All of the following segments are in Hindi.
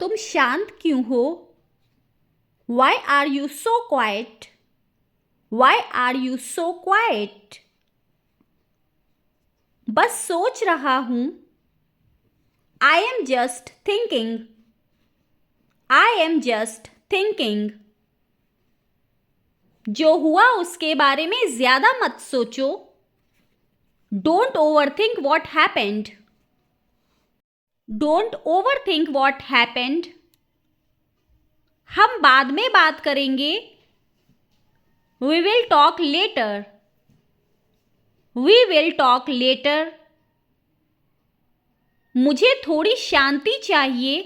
तुम शांत क्यों हो? Why are you so quiet? Why are you so quiet? बस सोच रहा हूँ. I am just thinking. I am just thinking. जो हुआ उसके बारे में ज्यादा मत सोचो. Don't overthink what happened. Don't overthink what happened. हम बाद में बात करेंगे. We will talk later. We will talk later. मुझे थोड़ी शांति चाहिए.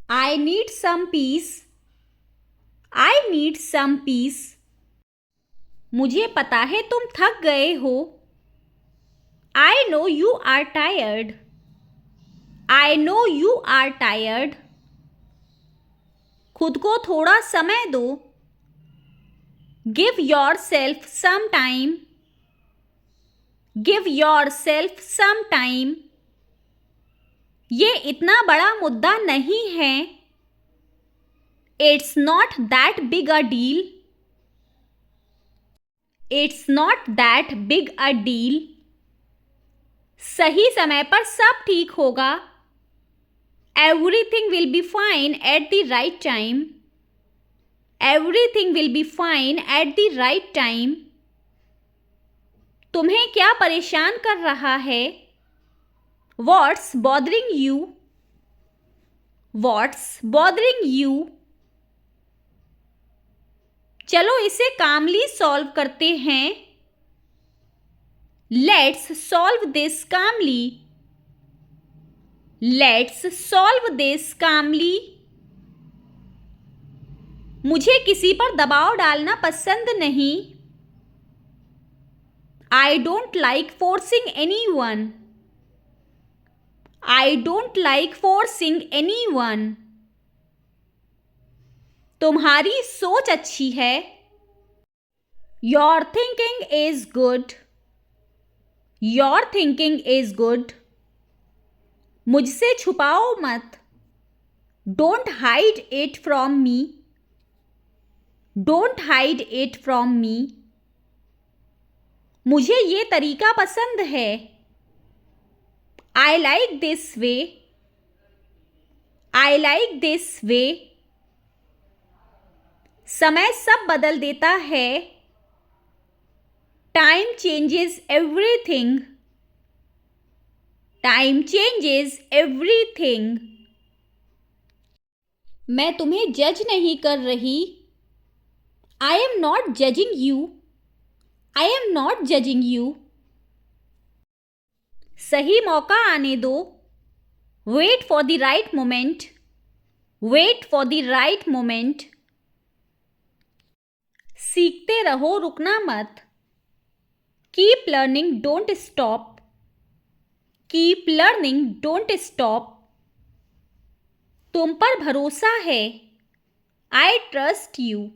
I need some peace. I need some peace. मुझे पता है तुम थक गए हो. I know you are tired. I know you are tired. खुद को थोड़ा समय दो. Give yourself some time. Give yourself some time. ये इतना बड़ा मुद्दा नहीं है. It's not that big a deal. It's not that big a deal. सही समय पर सब ठीक होगा. Everything will be fine at the right time. Everything will be fine at the right time. तुम्हें क्या परेशान कर रहा है? What's bothering you? What's bothering you? चलो इसे calmly solve करते हैं. Let's solve this calmly. Let's solve this calmly. मुझे किसी पर दबाव डालना पसंद नहीं. I don't like forcing anyone. I don't like forcing anyone. तुम्हारी सोच अच्छी है. Your thinking is good. Your thinking is good. मुझसे छुपाओ मत. Don't hide it from me. Don't hide it from me. मुझे ये तरीका पसंद है. I like this way. I like this way. समय सब बदल देता है. Time changes everything. Time changes everything. मैं तुम्हें जज नहीं कर रही. I am not judging you. I am not judging you. सही मौका आने दो. Wait for the right moment. Wait for the right moment. सीखते रहो, रुकना मत. Keep learning, don't stop. Keep learning, don't stop. तुम पर भरोसा है. I trust you.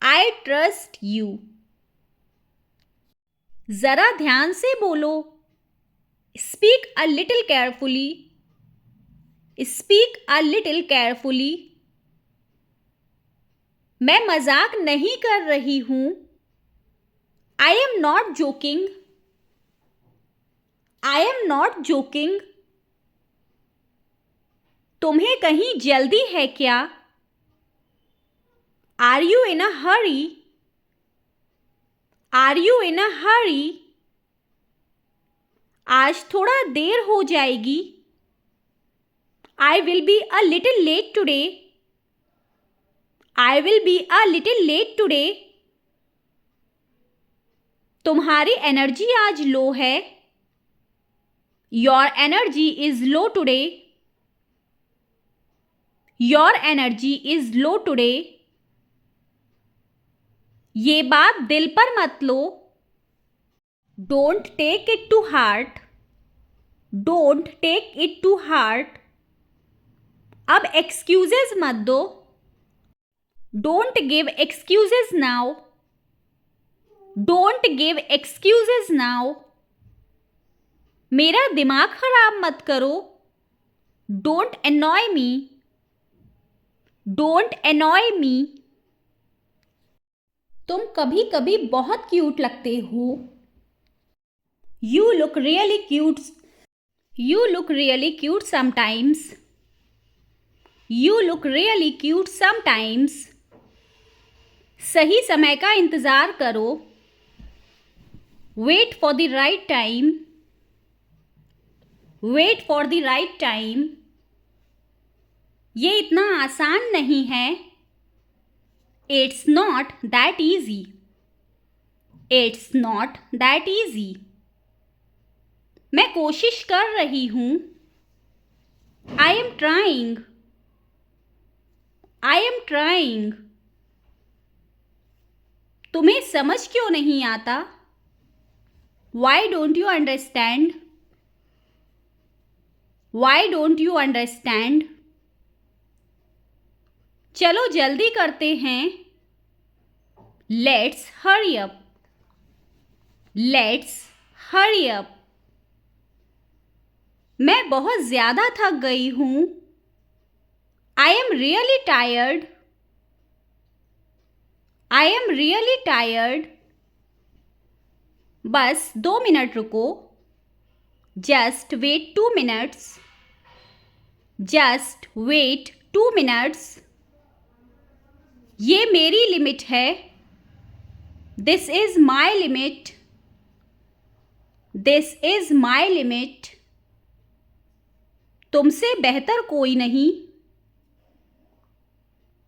I trust you. जरा ध्यान से बोलो. Speak a little carefully. Speak a little carefully. मैं मजाक नहीं कर रही हूं. I am not joking. I am not joking. तुम्हें कहीं जल्दी है क्या? Are you in a hurry? Are you in a hurry? आज थोड़ा देर हो जाएगी. I will be a little late today. I will be a little late today. तुम्हारी एनर्जी आज लो है. Your energy is low today. Your energy is low today. ये बात दिल पर मत लो. Don't take it to heart. Don't take it to heart. अब excuses मत दो. Don't give excuses now. Don't give excuses now. मेरा दिमाग खराब मत करो. Don't annoy me. Don't annoy me. तुम कभी कभी बहुत क्यूट लगते हो. You look really cute. You look really cute sometimes. You look really cute sometimes. सही समय का इंतज़ार करो. Wait for the right time. Wait for the right time. ये इतना आसान नहीं है. It's not that easy. It's not that easy. मैं कोशिश कर रही हूँ. I am trying. I am trying. तुम्हें समझ क्यों नहीं आता? Why don't you understand? Why don't you understand? चलो जल्दी करते हैं. Let's hurry up. Let's hurry up. मैं बहुत ज़्यादा थक गई हूँ. I am really tired. I am really tired. बस 2 मिनट रुको. Just wait 2 minutes. Just wait 2 minutes. ये मेरी लिमिट है. This is my limit. This is my limit. तुमसे बेहतर कोई नहीं.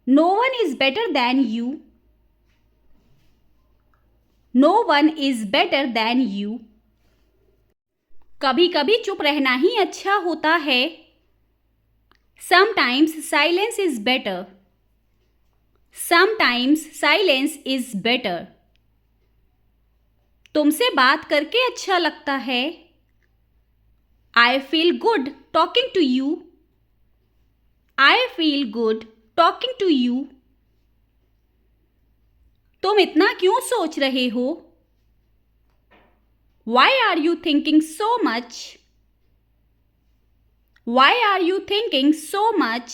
No one is better than you. No one is better than you. कभी कभी चुप रहना ही अच्छा होता है. Sometimes silence is better. Sometimes silence is better. तुमसे बात करके अच्छा लगता है. I feel good talking to you. I feel good talking to you. तुम इतना क्यों सोच रहे हो? Why are you thinking so much? Why are you thinking so much?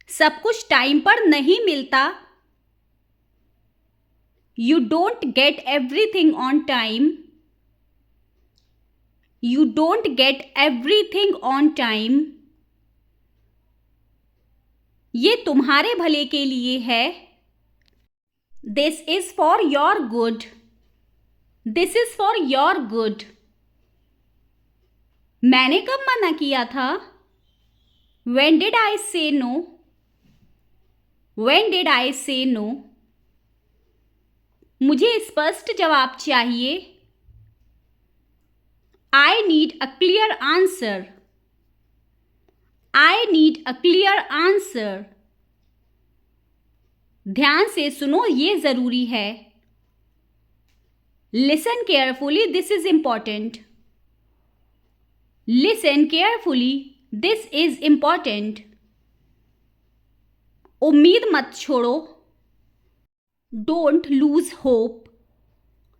सब कुछ टाइम पर नहीं मिलता. You don't get everything on time. You don't get everything on time. ये तुम्हारे भले के लिए है. This is for your good. This is for your good. मैंने कब मना किया था? When did I say no? When did I say no? मुझे स्पष्ट जवाब चाहिए. I need a clear answer. I need a clear answer. ध्यान से सुनो, ये जरूरी है. Listen carefully, this is important. Listen carefully, this is important. उम्मीद मत छोड़ो. Don't lose hope.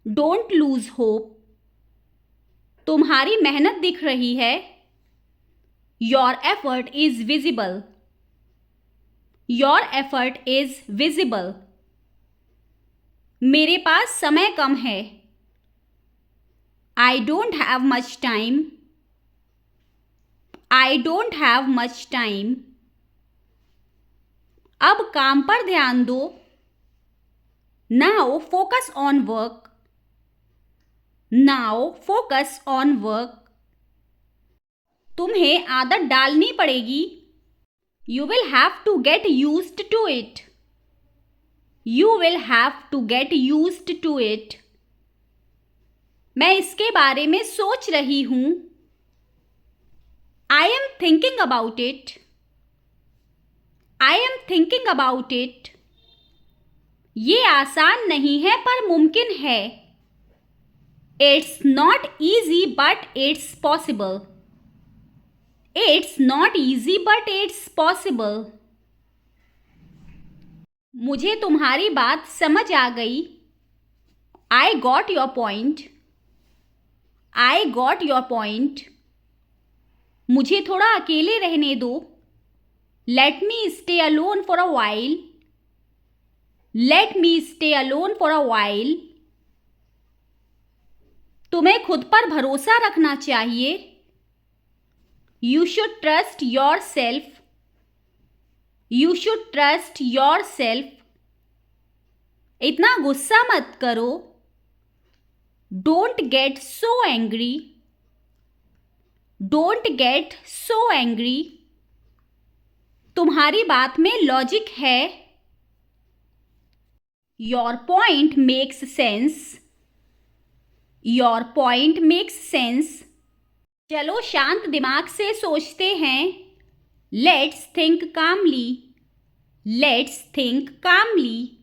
Don't lose hope. तुम्हारी मेहनत दिख रही है. Your effort is visible. Your effort is visible. मेरे पास समय कम है. I don't have much time. I don't have much time. अब काम पर ध्यान दो. Now focus on work. Now focus on work. तुम्हें आदत डालनी पड़ेगी. You will have to get used to it. You will have to get used to it. मैं इसके बारे में सोच रही हूँ. I am thinking about it. I am thinking about it. ये आसान नहीं है पर मुमकिन है. It's not easy but it's possible. It's not easy but it's possible. मुझे तुम्हारी बात समझ आ गई. I got your point. I got your point. मुझे थोड़ा अकेले रहने दो। Let me stay alone for a while. Let me stay alone for a while. तुम्हें खुद पर भरोसा रखना चाहिए। You should trust yourself. You should trust yourself. इतना गुस्सा मत करो। Don't get so angry. Don't get so angry. तुम्हारी बात में लॉजिक है। Your point makes sense. Your point makes sense. चलो शांत दिमाग से सोचते हैं। Let's think calmly. Let's think कामली।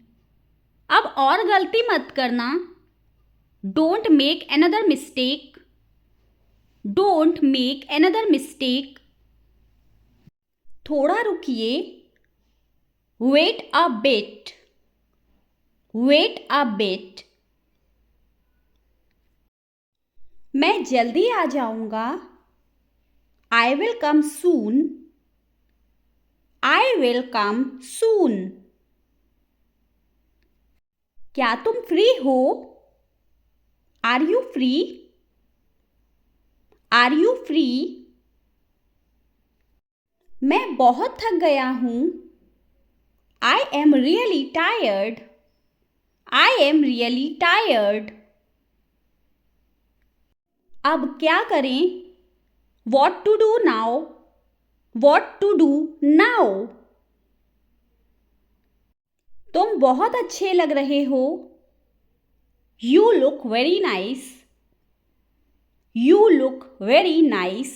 अब और गलती मत करना। Don't make another mistake. Don't make another mistake. थोड़ा रुकिए। Wait a bit. Wait a bit. मैं जल्दी आ जाऊंगा। I will come soon. I will come soon. क्या तुम फ्री हो? Are you free? Are you free? मैं बहुत थक गया हूं। I am really tired. I am really tired. अब क्या करें? What to do now? What to do now? तुम बहुत अच्छे लग रहे हो। You look very nice. You look very nice.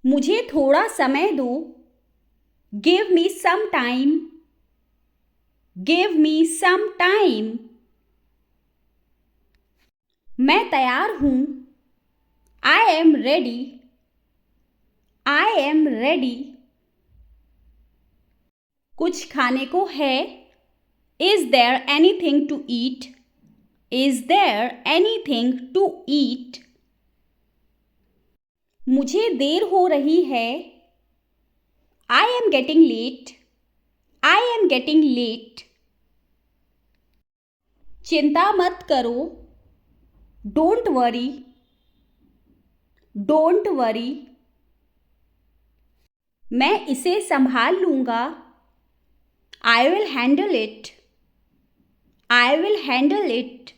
मुझे थोड़ा समय दो। Give me some time. Give me some time. मैं तैयार हूं। I am ready. I am ready. कुछ खाने को है? Is there anything to eat? Is there anything to eat? मुझे देर हो रही है। I am getting late. I am getting late. चिंता मत करो। Don't worry. Don't worry. मैं इसे संभाल लूंगा। I will handle it. I will handle it.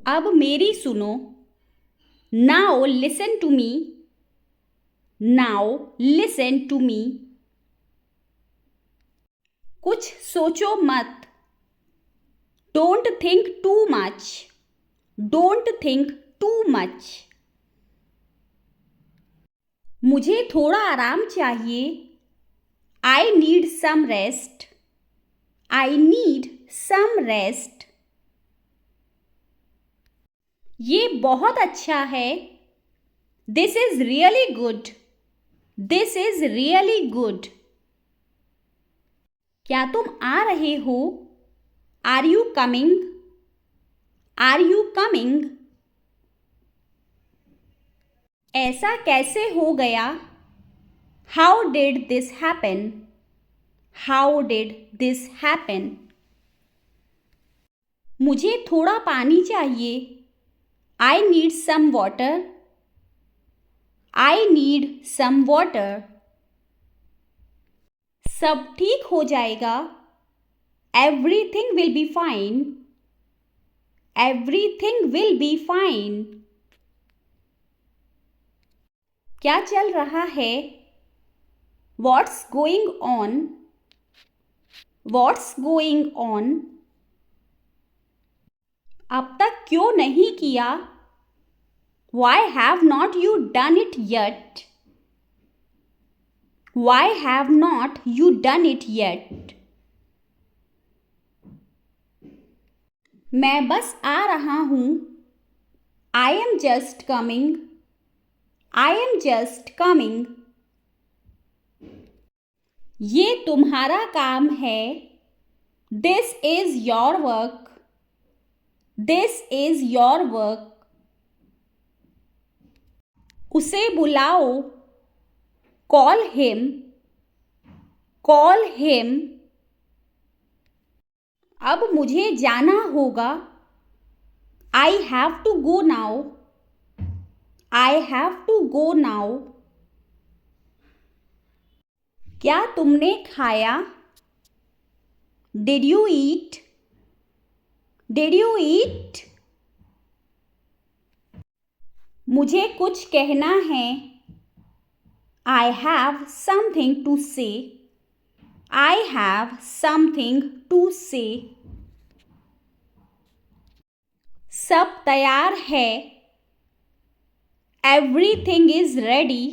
अब मेरी सुनो। Now listen to me. Now listen to me. कुछ सोचो मत। Don't think too much. Don't think too much. मुझे थोड़ा आराम चाहिए। I need some rest. I need some rest. ये बहुत अच्छा है। This is really good. This is really good. क्या तुम आ रहे हो? Are you coming? Are you coming? ऐसा कैसे हो गया? How did this happen? How did this happen? मुझे थोड़ा पानी चाहिए। I need some water. I need some water. सब ठीक हो जाएगा। Everything will be fine. Everything will be fine. क्या चल रहा है? What's going on? What's going on? अब तक क्यों नहीं किया? Why have not you done it yet? Why have not you done it yet? मैं बस आ रहा हूं। I am just coming. I am just coming. ये तुम्हारा काम है। This is your work. This is your work. उसे बुलाओ, कॉल हिम, कॉल हिम। अब मुझे जाना होगा, I have to go now, I have to go now. क्या तुमने खाया, did you eat, did you eat. मुझे कुछ कहना है, आई हैव समथिंग टू से, आई हैव समथिंग टू से। सब तैयार है, everything is ready,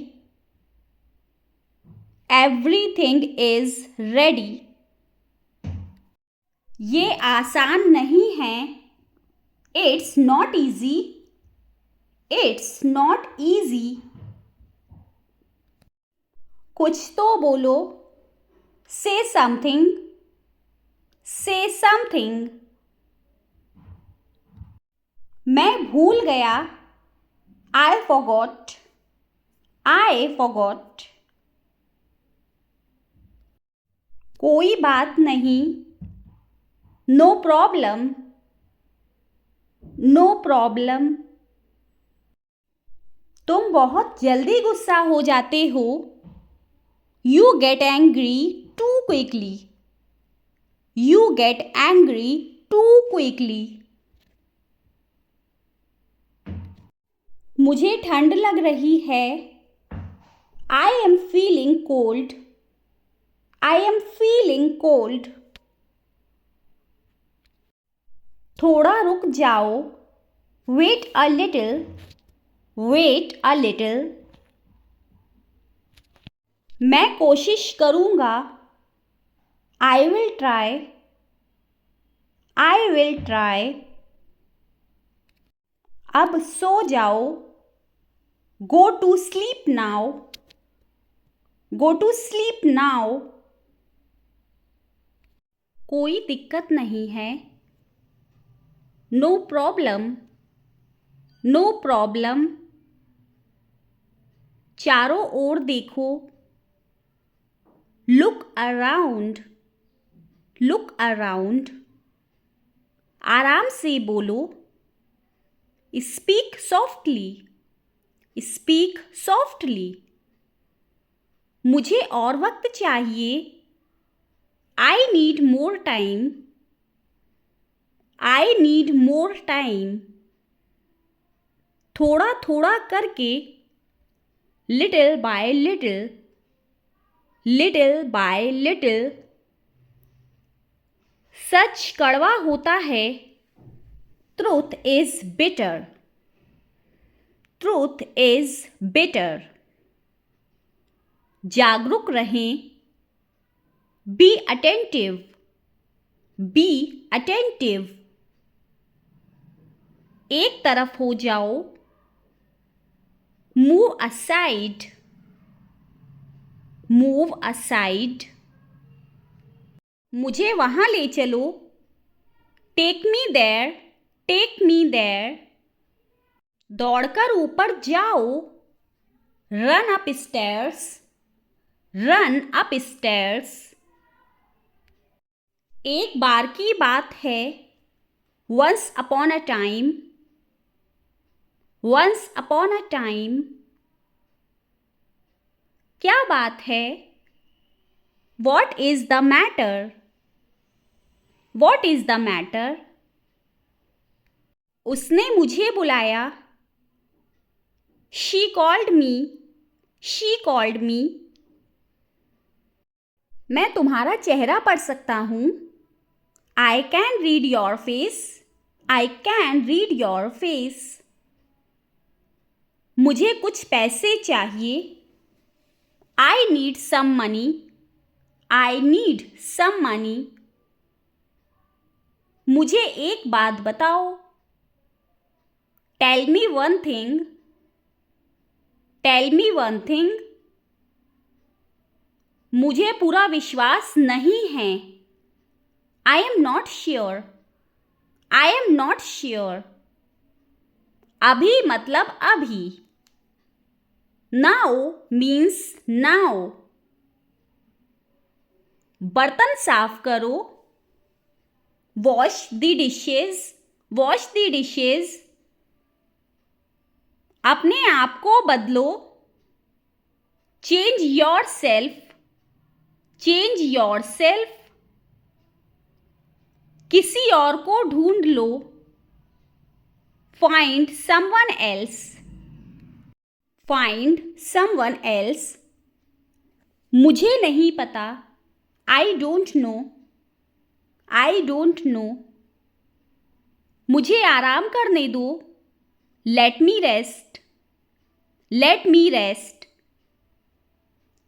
everything is ready. ये आसान नहीं है, it's not easy, it's not easy. कुछ तो बोलो, से समथिंग, से समथिंग। मैं भूल गया, आई फॉरगॉट, आई फॉरगॉट। कोई बात नहीं, नो प्रॉब्लम, नो प्रॉब्लम। तुम बहुत जल्दी गुस्सा हो जाते हो, you get angry too quickly, you get angry too quickly. मुझे ठंड लग रही है, I am feeling cold, I am feeling cold. थोड़ा रुक जाओ, wait a little, wait a little. मैं कोशिश करूँगा, I will try, I will try. अब सो जाओ, go to sleep now, go to sleep now. कोई दिक्कत नहीं है, नो प्रॉब्लम, नो प्रॉब्लम। चारों ओर देखो, लुक अराउंड, लुक अराउंड। आराम से बोलो, स्पीक सॉफ्टली, स्पीक सॉफ्टली। मुझे और वक्त चाहिए, I need more time, I need more time. थोड़ा थोड़ा करके, little by little, little by little. सच कड़वा होता है, truth is bitter, truth is bitter. जागरूक रहें, बी अटेंटिव, बी अटेंटिव। एक तरफ हो जाओ, मूव असाइड, मूव असाइड। मुझे वहाँ ले चलो, take me there, take me there. दौड़कर ऊपर जाओ, run up stairs, run up stairs. एक बार की बात है, once upon a time, once upon a time. क्या बात है, what is the matter, what is the matter. उसने मुझे बुलाया, she called me, she called me. मैं तुम्हारा चेहरा पढ़ सकता हूँ, I can read your face, I can read your face. मुझे कुछ पैसे चाहिए, I need some money, I need some money. मुझे एक बात बताओ, tell me one thing, tell me one thing. मुझे पूरा विश्वास नहीं है, I am not sure, I am not sure. अभी मतलब अभी, नाउ मीन्स नाउ। बर्तन साफ करो, wash the dishes, wash the dishes. अपने आप को बदलो, change yourself, change yourself. किसी और को ढूंढ लो, find someone else, find someone else. मुझे नहीं पता, I don't know, I don't know. मुझे आराम करने दो, let me rest, let me rest.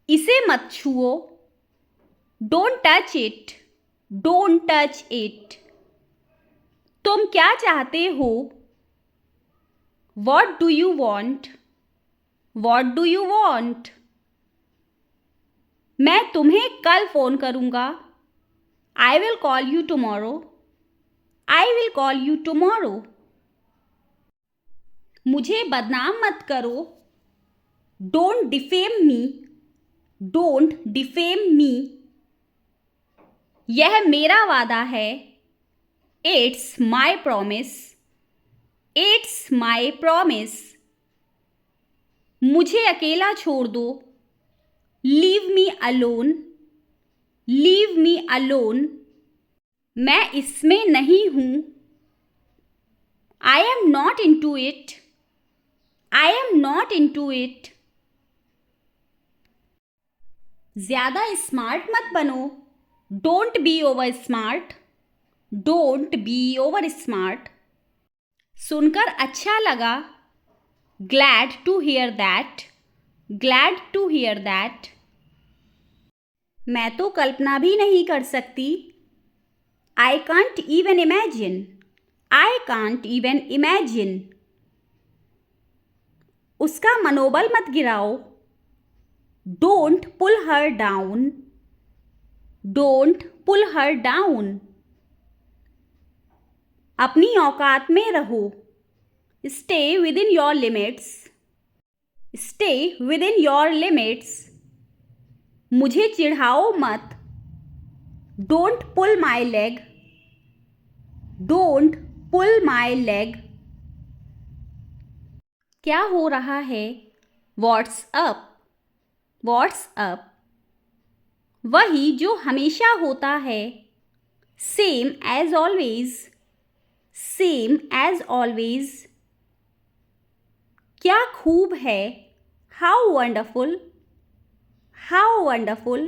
इसे मत छुओ, don't touch it, don't touch it. तुम क्या चाहते हो, what do you want, what do you want. मैं तुम्हें कल फोन करूंगा, I will call you tomorrow, I will call you tomorrow. मुझे बदनाम मत करो, don't defame me, don't defame me. यह मेरा वादा है, it's my promise, it's my promise. मुझे अकेला छोड़ दो, leave me alone, leave me alone. मैं इसमें नहीं हूं, I am not into it, I am not into it. ज्यादा स्मार्ट मत बनो, don't be over smart, don't be over smart. सुनकर अच्छा लगा, glad to hear that, glad to hear that. मैं तो कल्पना भी नहीं कर सकती, I can't even imagine, I can't even imagine. उसका मनोबल मत गिराओ, don't pull her down, don't pull her down. अपनी औकात में रहो, stay within your limits, stay within your limits. मुझे चिढ़ाओ मत, don't pull my leg, don't pull my leg. क्या हो रहा है, व्हाट्स अप, व्हाट्स अप। वही जो हमेशा होता है, same as always, same as always. क्या खूब है, हाउ वंडरफुल, हाउ वंडरफुल।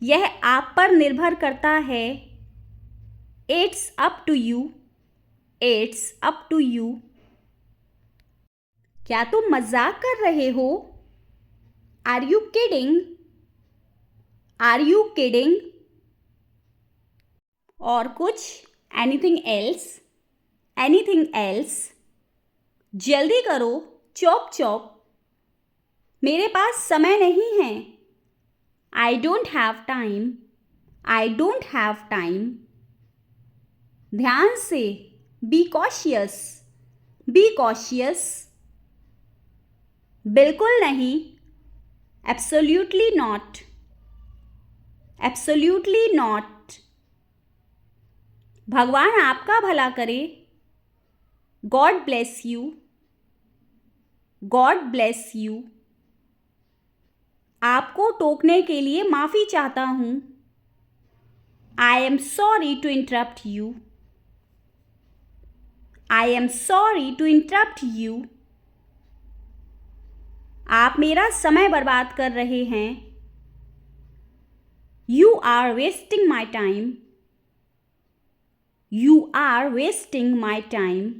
यह आप पर निर्भर करता है, it's up to you, it's up to you. क्या तुम मजाक कर रहे हो, are you kidding, are you kidding. और कुछ, एनीथिंग एल्स, एनीथिंग एल्स। जल्दी करो, चॉप चॉप। मेरे पास समय नहीं है, I don't have time, I don't have time. ध्यान से, बी कॉशियस, बी कॉशियस। बिल्कुल नहीं, एब्सोल्यूटली नॉट, एब्सोल्यूटली नॉट। भगवान आपका भला करे, god bless you, god bless you. आपको टोकने के लिए माफी चाहता हूं, I am sorry to interrupt you, I am sorry to interrupt you. आप मेरा समय बर्बाद कर रहे हैं, you are wasting my time, you are wasting my time.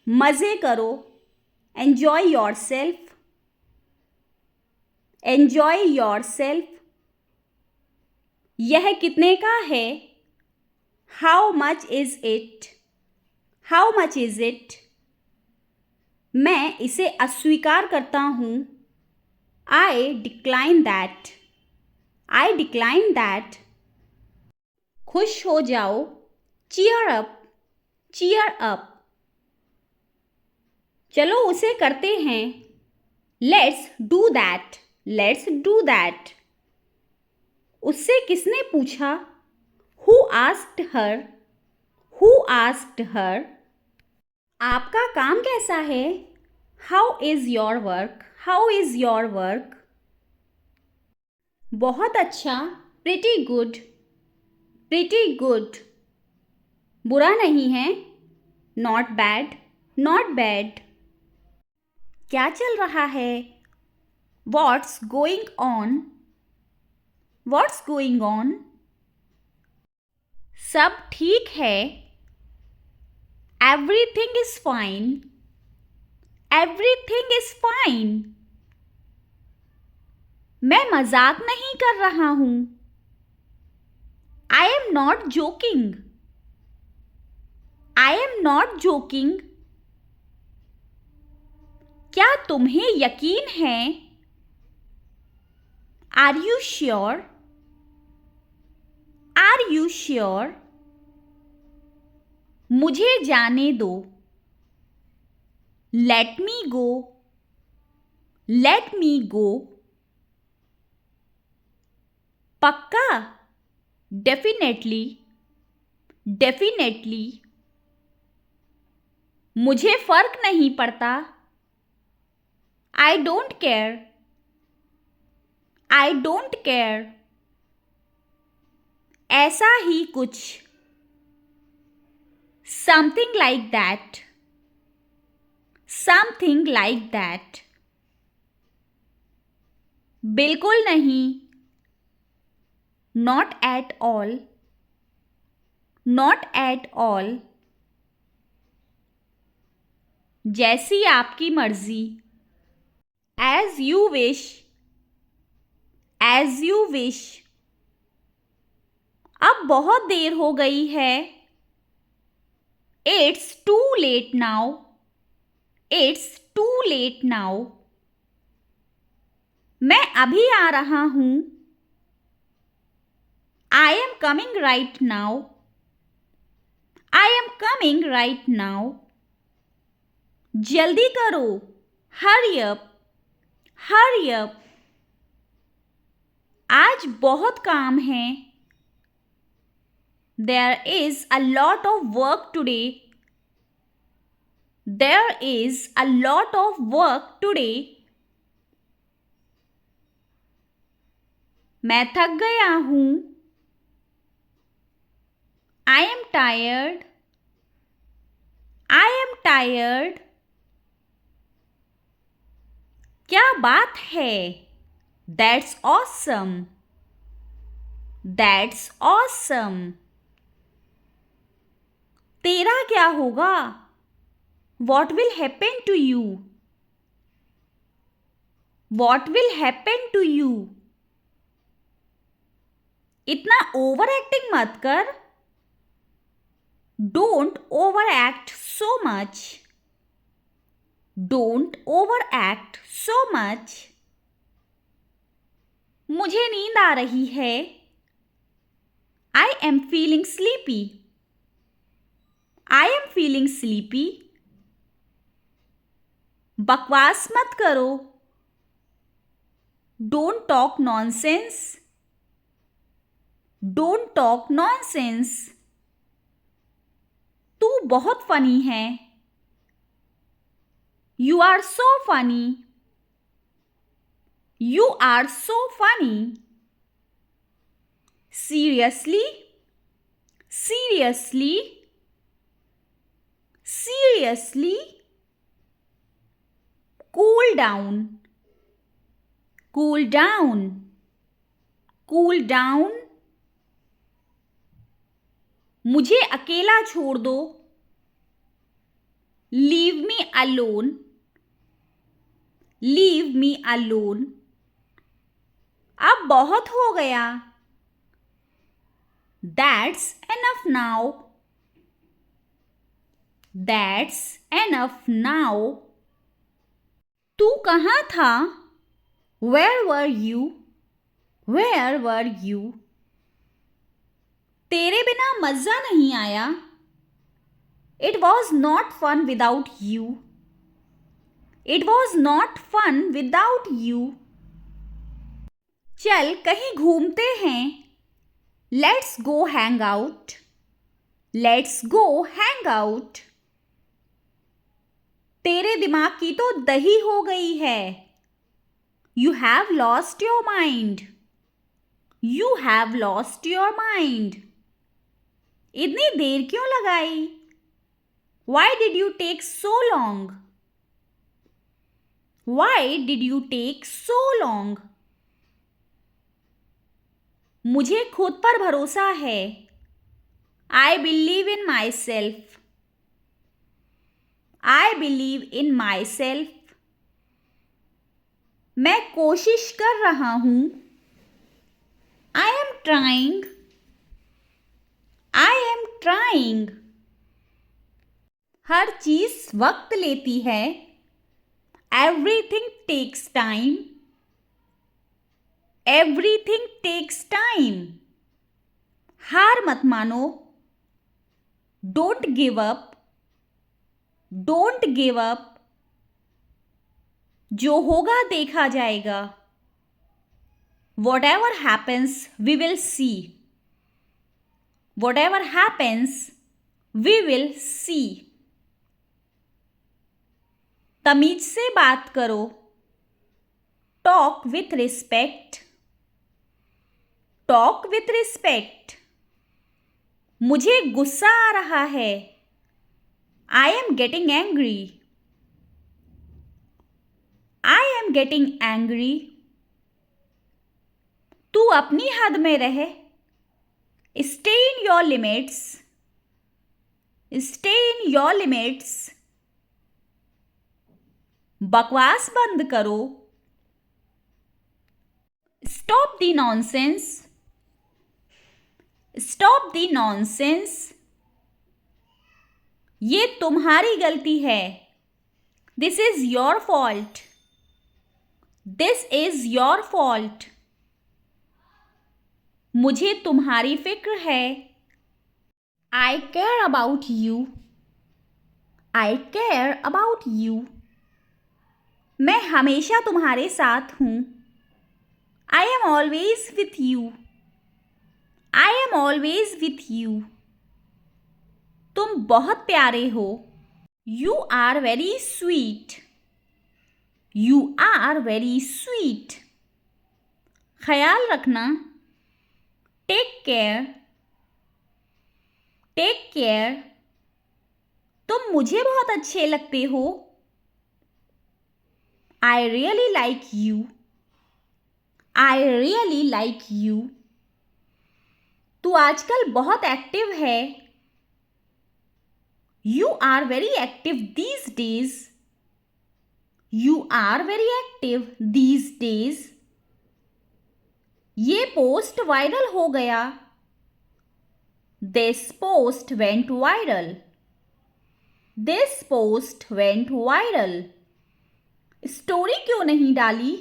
मज़े करो, enjoy yourself, enjoy yourself. यह कितने का है, how much is it, how much is it. मैं इसे अस्वीकार करता हूं, आई decline that, I decline that. खुश हो जाओ, चीयर अप, चीयर अप। चलो उसे करते हैं। Let's do that. Let's do that. उससे किसने पूछा? Who asked her? Who asked her? आपका काम कैसा है? How is your work? How is your work? बहुत अच्छा। Pretty good. Pretty good. बुरा नहीं है। Not bad. Not bad. क्या चल रहा है? What's going on? What's going on? सब ठीक है। Everything is fine. Everything is fine. मैं मजाक नहीं कर रहा हूं। I am not joking. I am not joking. क्या तुम्हें यकीन है? Are you sure? Are you sure? मुझे जाने दो। Let me go. Let me go. पक्का? डेफिनेटली। डेफिनेटली। मुझे फर्क नहीं पड़ता। I don't care. I don't care. ऐसा ही कुछ। Something like that. Something like that. बिल्कुल नहीं। Not at all. Not at all. जैसी आपकी मर्जी। As you wish. As you wish. अब बहुत देर हो गई है। It's too late now. It's too late now. मैं अभी आ रहा हूं। I am coming right now. I am coming right now. जल्दी करो। Hurry up. Hurry up. आज बहुत काम है। There is a lot of work today. There is a lot of work today. मैं थक गया हूं। I am tired. I am tired. क्या बात है? That's awesome. That's awesome. तेरा क्या होगा? What will happen to you? What will happen to you? इतना ओवर एक्टिंग मत कर। Don't overact so much. Don't overact so much. मुझे नींद आ रही है। I am feeling sleepy. I am feeling sleepy. बकवास मत करो। Don't talk nonsense. Don't talk nonsense. तू बहुत फनी है। You are so funny. You are so funny. Seriously? Seriously? Seriously? Cool down. Cool down. Cool down. मुझे अकेला छोड़ दो। Leave me alone. Leave me alone. अब बहुत हो गया। That's enough now. That's enough now. तू कहाँ था? Where were you? Where were you? तेरे बिना मज़ा नहीं आया। It was not fun without you. It was not fun without you. चल कहीं घूमते हैं. Let's go hang out. Let's go hang out. तेरे दिमाग की तो दही हो गई है. You have lost your mind. You have lost your mind. इतनी देर क्यों लगाई? Why did you take so long? Why did you take so long? मुझे खुद पर भरोसा है. I believe in myself. I believe in myself. मैं कोशिश कर रहा हूं. I am trying. I am trying. हर चीज वक्त लेती है. Everything takes time. Everything takes time. हार मत मानो. Don't give up. Don't give up. जो होगा देखा जाएगा. Whatever happens, we will see. Whatever happens, we will see. तमीज से बात करो. Talk with respect. Talk with respect. मुझे गुस्सा आ रहा है. I am getting angry. I am getting angry. तू अपनी हद में रहे. Stay in your limits. Stay in your limits. बकवास बंद करो. Stop the nonsense. Stop the nonsense. ये तुम्हारी गलती है. This is your fault. This is your fault. मुझे तुम्हारी फिक्र है. I care about you. I care about you. मैं हमेशा तुम्हारे साथ हूँ. I am always with you. I am always with you. तुम बहुत प्यारे हो. You are very sweet. You are very sweet. ख्याल रखना. Take care. Take care. तुम मुझे बहुत अच्छे लगते हो. I really like you. I really like you. तू आजकल बहुत एक्टिव है. You are very active these days. You are very active these days. ये पोस्ट वायरल हो गया. This post went viral. This post went viral. Story क्यों नहीं डाली?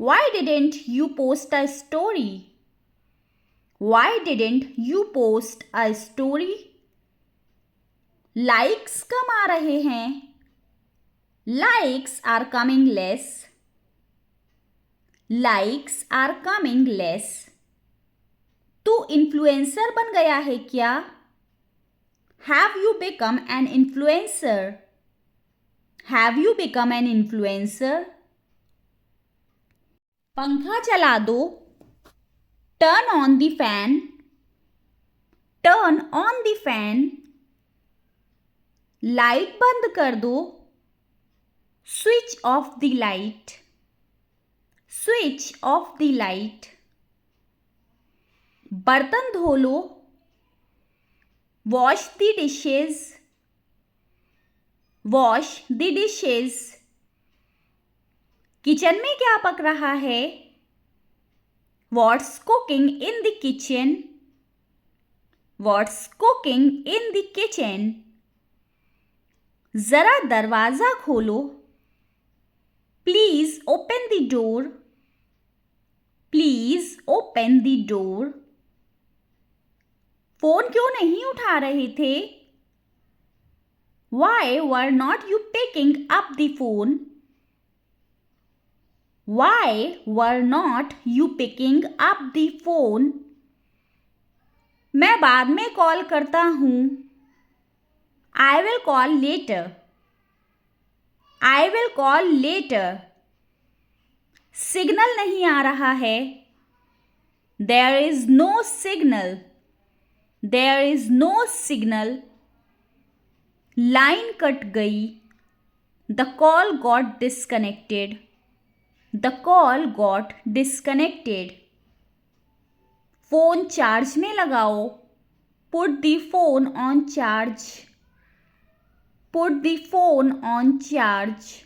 Why didn't you post a story? Why didn't you post a story? Likes कम आ रहे हैं. Likes are coming less. Likes are coming less. तू इन्फ्लुएंसर बन गया है क्या? Have you become an influencer? Have you become an influencer? पंखा चला दो. Turn on the fan. Turn on the fan. Light बंद कर दो. Switch off the light. Switch off the light. बर्तन धो लो. Wash the dishes. Wash the dishes. Kitchen में क्या पक रहा है? What's cooking in the kitchen? What's cooking in the kitchen? जरा दरवाजा खोलो. Please open the door. Please open the door. Phone क्यों नहीं उठा रहे थे? Why were not you picking up the phone? Why were not you picking up the phone? मैं बाद में कॉल करता हूँ. I will call later. I will call later. Signal नहीं आ रहा है. There is no signal. There is no signal. Line cut गई. The call got disconnected. The call got disconnected. Phone charge में लगाओ. Put the phone on charge. Put the phone on charge.